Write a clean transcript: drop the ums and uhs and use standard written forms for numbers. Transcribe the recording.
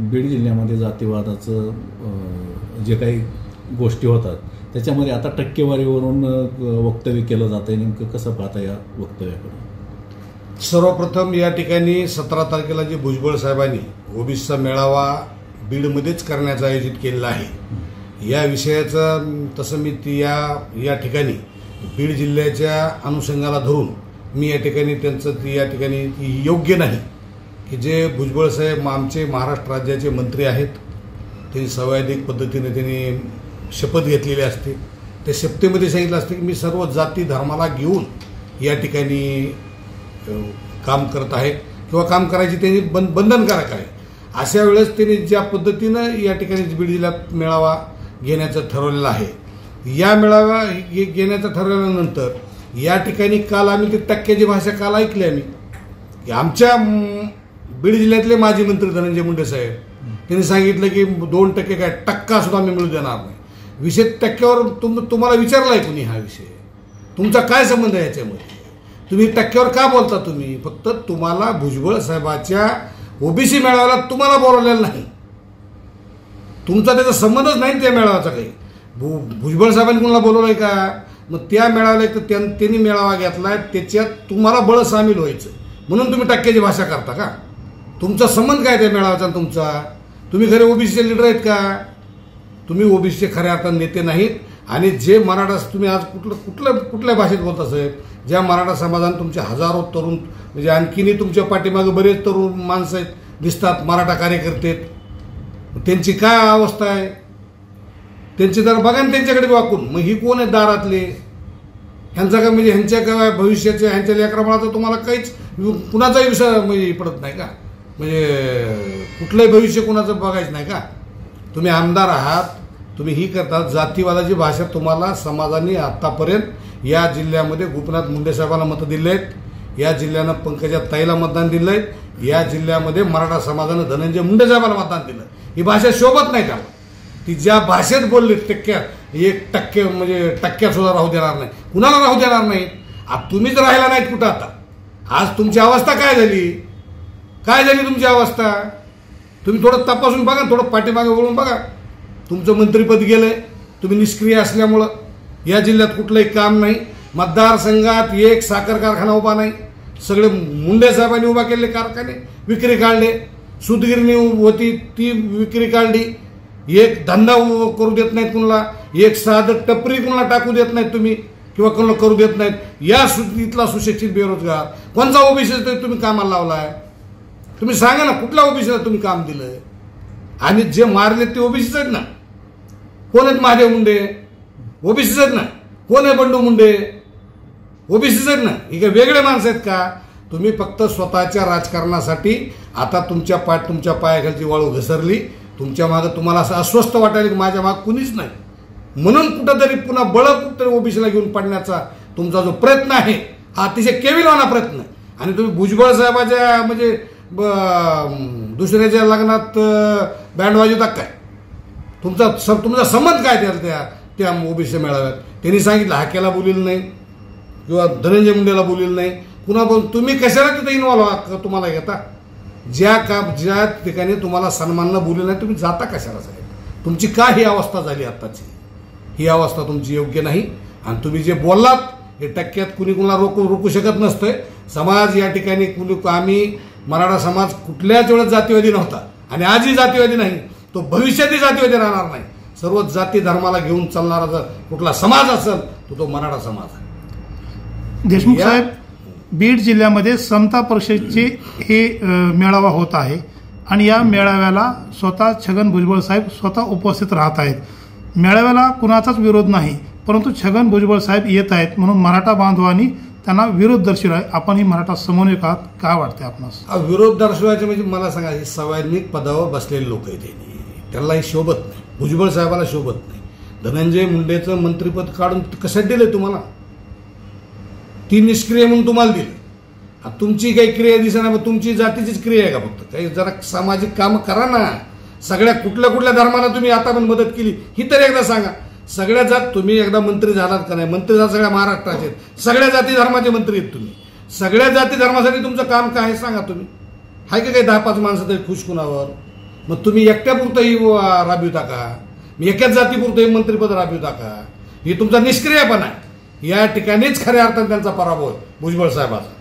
बीड जिल्ह्यामध्ये जातीवादाचं जे काही गोष्टी होतात त्याच्यामध्ये आता टक्केवारीवरून वक्तव्य केलं जातं आहे. नेमकं कसं पाहता या वक्तव्याकडे? सर्वप्रथम या ठिकाणी 17 तारखेला जे भुजबळ साहेबांनी ओबीसीचा मेळावा बीडमध्येच करण्याचं आयोजित केलेला आहे. या विषयाचं तसं मी या ठिकाणी बीड जिल्ह्याच्या अनुषंगाला धरून मी या ठिकाणी त्यांचं या ठिकाणी योग्य नाही की जे भुजबळ साहेब आमचे महाराष्ट्र राज्याचे मंत्री आहेत, त्यांनी संवैधानिक पद्धतीने त्यांनी शपथ घेतलेली असते. त्या शपथेमध्ये सांगितलं असतं की मी सर्व जाती धर्माला घेऊन या ठिकाणी काम करत आहे किंवा काम करायची त्यांनी बंधनकारक आहे. अशा वेळेस त्यांनी ज्या पद्धतीनं या ठिकाणी बीड जिल्ह्यात मेळावा घेण्याचं ठरवलेलं आहे, या मेळावा घेण्याचं ठरवल्यानंतर या ठिकाणी काल आम्ही ती टक्क्याची भाषा काल ऐकली आम्ही की आमच्या बीड जिल्ह्यातले माजी मंत्री धनंजय मुंडे साहेब त्यांनी सांगितलं की 2% काय टक्का सुद्धा आम्ही मिळू देणार नाही. विषय टक्क्यावर तुम्हाला विचारलाय कुणी? हा विषय तुमचा काय संबंध आहे याच्यामध्ये? तुम्ही टक्क्यावर का बोलता? तुम्ही फक्त तुम्हाला भुजबळ साहेबाच्या ओबीसी मेळाव्याला तुम्हाला बोलवलेलं नाही, तुमचा त्याचा संबंधच नाही त्या मेळाव्याचा काही. भुजबळ साहेबांनी कुणाला बोलवलंय का? मग त्या मेळाव्याला त्यांनी मेळावा घेतलाय, त्याच्यात तुम्हाला बळ सामील व्हायचं म्हणून तुम्ही टक्क्याची भाषा करता का? तुमचा संबंध काय त्या मेळाव्याचा? तुम्ही खरे ओबीसीचे लीडर आहेत का? तुम्ही ओबीसीचे खऱ्या अर्थाने नेते नाहीत. आणि जे मराठा तुम्ही आज कुठल्या भाषेत बोलता साहेब? ज्या मराठा समाजाने तुमचे हजारो तरुण म्हणजे आणखीनही तुमच्या पाठीमागे बरेच तरुण माणसं आहेत दिसतात, मराठा कार्यकर्ते, त्यांची काय अवस्था आहे? त्यांची जर बघा ना त्यांच्याकडे वाकून. मग ही कोण आहेत दारातले? ह्यांचा काय म्हणजे ह्यांच्या काय भविष्याच्या ह्यांच्या लेकराबाळाचा तुम्हाला काहीच कुणाचाही विषय म्हणजे पडत नाही का? म्हणजे कुठलंही भविष्य कुणाचं बघायचं नाही का? तुम्ही आमदार आहात, तुम्ही ही करता. जातीवादाची भाषा तुम्हाला समाजाने आतापर्यंत या जिल्ह्यामध्ये गोपीनाथ मुंडे साहेबांना मतं दिले आहेत, या जिल्ह्यानं पंकजा ताईला मतदान दिलं आहे, या जिल्ह्यामध्ये मराठा समाजानं धनंजय मुंडे साहेबांना मतदान दिलं. ही भाषा शोभत नाही का? ती ज्या भाषेत बोलली 1% म्हणजे टक्क्यात सुद्धा राहू देणार नाही, कुणाला राहू देणार नाही. तुम्हीच राहिला नाहीत कुठं. आता आज तुमची अवस्था काय झाली? काय झाली तुमची अवस्था? तुम्ही थोडं तपासून बघा, थोडं पाठीमागे वळून बघा. तुमचं मंत्रिपद गेलंय, तुम्ही निष्क्रिय असल्यामुळं या जिल्ह्यात कुठलंही काम नाही. मतदारसंघात एक साखर कारखाना उभा नाही. सगळे मुंडे साहेबांनी उभा केलेले कारखाने विक्री काढले. सूतगिरणी होती ती विक्री काढली. एक धंदा करू देत नाहीत कुणाला, एक साधं टपरी कुणाला टाकू देत नाहीत तुम्ही किंवा कोणाला करू देत नाहीत. या इथला सुशिक्षित बेरोजगार कोणचा ओबीसी तुम्ही कामाला लावलाय? तुम्ही सांगा ना, कुठल्या ओबीसीला तुम्ही काम दिलंय? आणि जे मारले ते ओबीसीच आहेत ना. कोण आहेत महादेव मुंडे? ओबीसीच आहेत ना. कोण आहे बंडू मुंडे? ओबीसीच आहेत ना. ही काय वेगळे माणसं आहेत का? तुम्ही फक्त स्वतःच्या राजकारणासाठी आता तुमच्या पायाखालची वाळू घसरली. तुमच्या मागं तुम्हाला असं अस्वस्थ वाटायला की माझ्या मागं कुणीच नाही म्हणून कुठंतरी पुन्हा कुठंतरी ओबीसीला घेऊन पडण्याचा तुमचा जो प्रयत्न आहे हा अतिशय केविलवाना प्रयत्न आहे. आणि तुम्ही भुजबळ साहेबाच्या म्हणजे दुसऱ्याच्या लग्नात बँड वाजवता काय? तुमचा संबंध काय त्या ओबीसी मेळाव्यात? त्यांनी सांगितलं हाक्याला बोललेलं नाही किंवा धनंजय मुंडेला बोललेलं नाही. पुन्हा तुम्ही कशाला तिथे इन्व्हॉल्व्ह आहात? तुम्हाला घेता ज्या ठिकाणी तुम्हाला सन्माननं बोलले नाही तुम्ही जाता कशाला साहेब? तुमची काय ही अवस्था झाली आत्ताची? ही अवस्था तुमची योग्य नाही. आणि तुम्ही जे बोललात हे टक्क्यात कुणी कुणाला रोखू शकत नसतंय. समाज या ठिकाणी आम्ही मराठा समाज कुठल्याच वेळेस जातीवादी नव्हता आणि आजही जातीवादी नाही, तो भविष्यातही जातीवादी राहणार नाही. सर्व जाती धर्माला घेऊन चालणारा जर कुठला समाज असेल तो मराठा समाज आहे. देशमुख साहेब, बीड जिल्ह्यामध्ये समता परिषदेची हे मेळावा होत आहे आणि या मेळाव्याला स्वतः छगन भुजबळ साहेब स्वतः उपस्थित राहत आहेत. मेळाव्याला कुणाचाच विरोध नाही, परंतु छगन भुजबळ साहेब येत आहेत म्हणून मराठा बांधवांनी त्यांना विरोध दर्शवला आहे. आपण ही मराठा समन्वयक आहात, काय वाटते आपणास? विरोध दर्शवायचे म्हणजे मला सांगा, हे संवैधानिक पदावर बसलेले लोक आहेत, त्यांना हे शोभत नाही. भुजबळ साहेबाला शोभत नाही. धनंजय मुंडेचं मंत्रिपद काढून कशात दिलंय तुम्हाला? ती निष्क्रिय म्हणून तुम्हाला दिलं. तुमची काही क्रिया दिसेना, मग तुमची जातीचीच क्रिया आहे का? फक्त काही जरा सामाजिक कामं करा ना. सगळ्या कुठल्या धर्माला तुम्ही आता पण मदत केली ही तर एकदा सांगा. सगळ्या जात तुम्ही एकदा मंत्री झालात का नाही? मंत्री झाला सगळ्या महाराष्ट्राचे, सगळ्या जाती धर्माचे मंत्री आहेत तुम्ही. सगळ्या जाती धर्मासाठी तुमचं काम काय आहे सांगा तुम्ही. हाय का काही 10-5 माणसं तरी खुश कुणावर? मग तुम्ही एकट्यापुरतंही राबविता का? मी एकाच जातीपुरतंही मंत्रिपद राबविता का? ही तुमचा निष्क्रियपणा आहे. या ठिकाणीच खऱ्या अर्थाने त्यांचा पराभव आहे भुजबळ साहेबाचा.